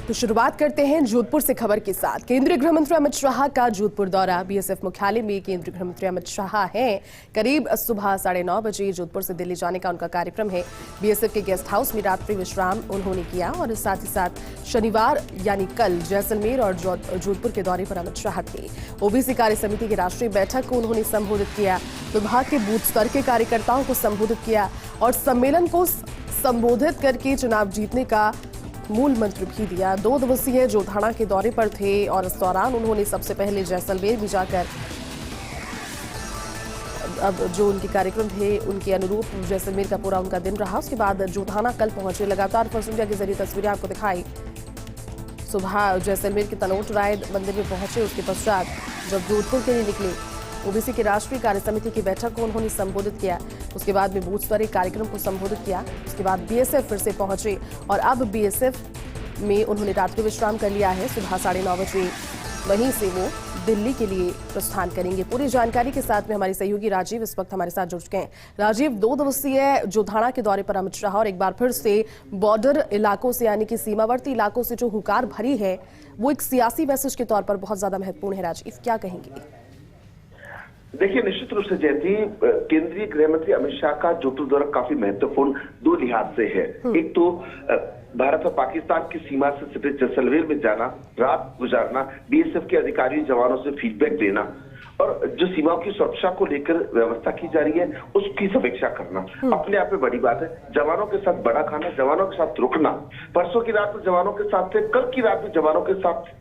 तो शुरुआत करते हैं जोधपुर से खबर के साथ। केंद्रीय गृह मंत्री अमित शाह का जोधपुर दौरा। बीएसएफ मुख्यालय में केंद्रीय गृह मंत्री अमित शाह हैं। करीब सुबह 9:30 बजे जोधपुर से दिल्ली जाने का उनका कार्यक्रम है। बीएसएफ के गेस्ट हाउस में रात्रि विश्राम उन्होंने किया और साथ ही साथ शनिवार यानी कल जैसलमेर और जोधपुर के दौरे पर अमित शाह थे। ओबीसी कार्य समिति की राष्ट्रीय बैठक को उन्होंने संबोधित किया। विभाग के बूथ स्तर के कार्यकर्ताओं को संबोधित किया और सम्मेलन को संबोधित करके चुनाव जीतने का मूल मंत्र भी दिया। 2 दिवसीय जोधाना के दौरे पर थे और इस दौरान उन्होंने सबसे पहले जैसलमेर भी जाकर अब जो उनके कार्यक्रम थे उनके अनुरूप जैसलमेर का पूरा उनका दिन रहा। उसके बाद जोधाना कल पहुंचे। लगातार फर्स्ट इंडिया के जरिए तस्वीरें आपको दिखाई। सुबह जैसलमेर के तनोट राय मंदिर में पहुंचे। उसके पश्चात जब जोधपुर के लिए निकले, ओबीसी की राष्ट्रीय कार्य समिति की बैठक को उन्होंने संबोधित किया। उसके बाद में बूथ स्तरीय कार्यक्रम को संबोधित किया। उसके बाद बीएसएफ फिर से पहुंचे और अब बीएसएफ में उन्होंने रात्रि विश्राम कर लिया है। सुबह 9:30 बजे वहीं से वो दिल्ली के लिए प्रस्थान करेंगे। पूरी जानकारी के साथ में हमारे सहयोगी राजीव इस वक्त हमारे साथ जुड़ चुके हैं। राजीव, 2 दिवसीय जोधाना के दौरे पर अमित शाह और एक बार फिर से बॉर्डर इलाकों से यानी कि सीमावर्ती इलाकों से जो हुंकार भरी है वो एक सियासी मैसेज के तौर पर बहुत ज्यादा महत्वपूर्ण है। राजीव, क्या कहेंगे? देखिए, निश्चित रूप से जयती, केंद्रीय गृह मंत्री अमित शाह का जोधपुर दौरा काफी महत्वपूर्ण 2 लिहाज से है। एक तो भारत और पाकिस्तान की सीमा से सटे जैसलमेर में जाना, रात गुजारना, बीएसएफ के अधिकारियों जवानों से फीडबैक लेना और जो सीमाओं की सुरक्षा को लेकर व्यवस्था की जा रही है उसकी समीक्षा करना अपने आप में बड़ी बात है। जवानों के साथ बड़ा खाना, जवानों के साथ रुकना, परसों की रात में जवानों के साथ थे, कल की रात में जवानों के साथ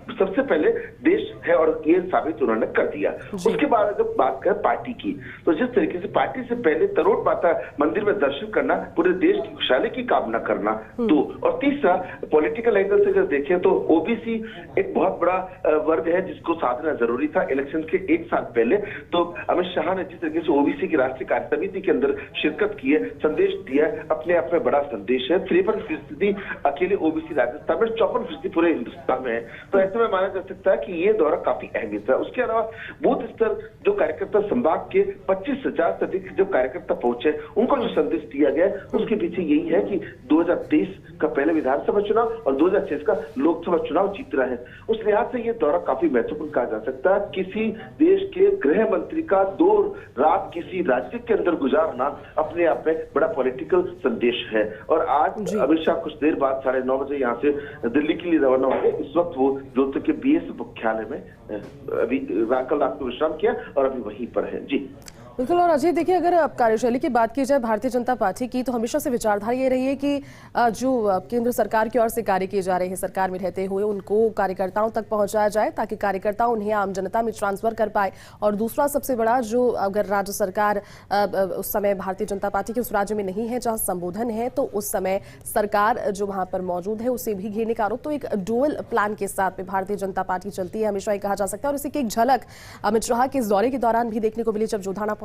सबसे पहले देश है और ये साबित उन्होंने कर दिया। उसके बाद अगर बात करें पार्टी की, तो जिस तरीके से पार्टी से पहले तरोट माता मंदिर में दर्शन करना, पूरे देश की खुशहाली की कामना करना, 2 और तीसरा पॉलिटिकल एंगल से अगर देखें तो ओबीसी एक बहुत बड़ा वर्ग है जिसको साधना जरूरी था। इलेक्शन के 1 साल पहले तो अमित शाह ने जिस तरीके से ओबीसी की राष्ट्रीय कार्य समिति के अंदर शिरकत की है, संदेश दिया है, अपने आप में बड़ा संदेश है। 53% अकेले ओबीसी राजस्थान में, 54% पूरे हिंदुस्तान में है। तो ऐसे में माना जा सकता है कि ये दौरा काफी अहमियत है। उसके अलावा बूथ स्तर जो कार्यकर्ता संभाग के 25,000 से अधिक जो कार्यकर्ता पहुंचे, उनको जो संदेश दिया गया उसके पीछे यही है कि 2023 का पहले विधानसभा चुनाव और 2026 का लोकसभा चुनाव जीतना है। उस लिहाज से ये दौरा काफी महत्वपूर्ण कहा जा सकता है। किसी देश के गृह मंत्री का 2 रात किसी राज्य के अंदर गुजारना अपने आप में बड़ा पॉलिटिकल संदेश है। और आज अमित शाह कुछ देर बाद 9:30 बजे यहाँ से दिल्ली के लिए रवाना होंगे। इस वक्त वो जोधपुर के बीएसएफ मुख्यालय में अभी कल रात को विश्राम किया और अभी वहीं पर है। जी बिल्कुल। और अजय, देखिए, अगर कार्यशैली की बात की जाए भारतीय जनता पार्टी की, तो हमेशा से विचारधारा ये रही है कि जो केंद्र सरकार की ओर से कार्य किए जा रहे हैं सरकार में रहते हुए उनको कार्यकर्ताओं तक पहुंचाया जाए ताकि कार्यकर्ता उन्हें आम जनता में ट्रांसफर कर पाए। और दूसरा सबसे बड़ा, जो अगर राज्य सरकार उस समय भारतीय जनता पार्टी के उस राज्य में नहीं है जहाँ संबोधन है, तो उस समय सरकार जो वहां पर मौजूद है उसे भी घेरने का आरोप। तो एक डुअल प्लान के साथ में भारतीय जनता पार्टी चलती है, हमेशा ये कहा जा सकता है। और इसी की एक झलक अमित शाह के इस दौरे के दौरान भी देखने को मिली जब जोधाना पहुंचे।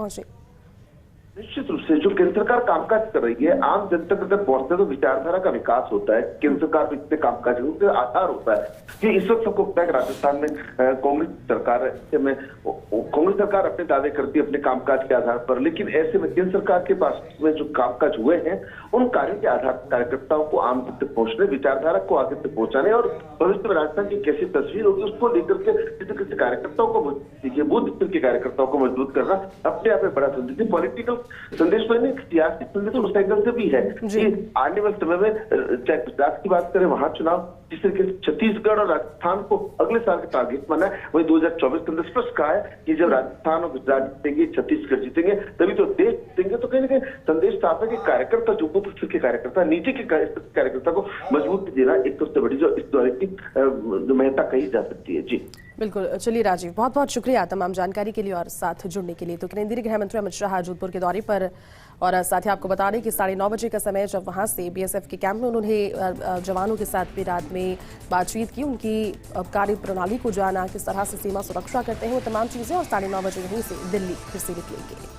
निश्चित रूप से जो केंद्र सरकार कामकाज कर रही है, आम जनता तक पहुंचने तो विचारधारा का विकास होता है। केंद्र सरकार में इतने कामकाज है, उसका आधार होता है कि इस वक्त सबको पता है राजस्थान में कांग्रेस सरकार है, कांग्रेस सरकार अपने दावे करती है अपने कामकाज के आधार पर, लेकिन ऐसे में केंद्र सरकार के पास में जो कामकाज हुए हैं उन कार्यों के आधार पर कार्यकर्ताओं को आम तक पहुंचने, विचारधारा को आगे तक पहुंचाने और भविष्य में राजस्थान की कैसी तस्वीर होगी उसको लेकर के कार्यकर्ताओं को बूथ स्तर के कार्यकर्ताओं को मजबूत करना अपने आप में बड़ा संदेश, पॉलिटिकल संदेश तो नहीं, सियासी संदेश उस एंगल से भी है कि आने वाले समय में चाहे गुजरात की बात करें, वहां चुनाव जिस तरीके से छत्तीसगढ़ और राजस्थान को अगले साल के टारगेट माना है, वही 2024 के अंदर स्पष्ट कहा है कि जब राजस्थान और गुजरात जीतेंगे, छत्तीसगढ़ जीतेंगे, तभी तो देश जीतेंगे। तो कहीं ना कहीं संदेश साफ है कि कार्यकर्ता, जो बूथ स्तर के कार्यकर्ता, नीचे के कार्यकर्ता को मजबूत देना एक सबसे बड़ी जो इस दौरे की महत्ता कही जा सकती है। जी बिल्कुल। चलिए राजीव, बहुत बहुत शुक्रिया तमाम जानकारी के लिए और साथ जुड़ने के लिए। तो केंद्रीय गृह मंत्री अमित शाह जोधपुर के दौरे पर, और साथ ही आपको बता दें कि 9:30 बजे का समय जब वहां से बीएसएफ के कैंप में उन्होंने जवानों के साथ भी रात में बातचीत की, उनकी कार्य प्रणाली को जाना, किस तरह से सीमा सुरक्षा करते हैं, वो तमाम चीजें, और 9:30 बजे वहीं से दिल्ली फिर से निकलेंगे।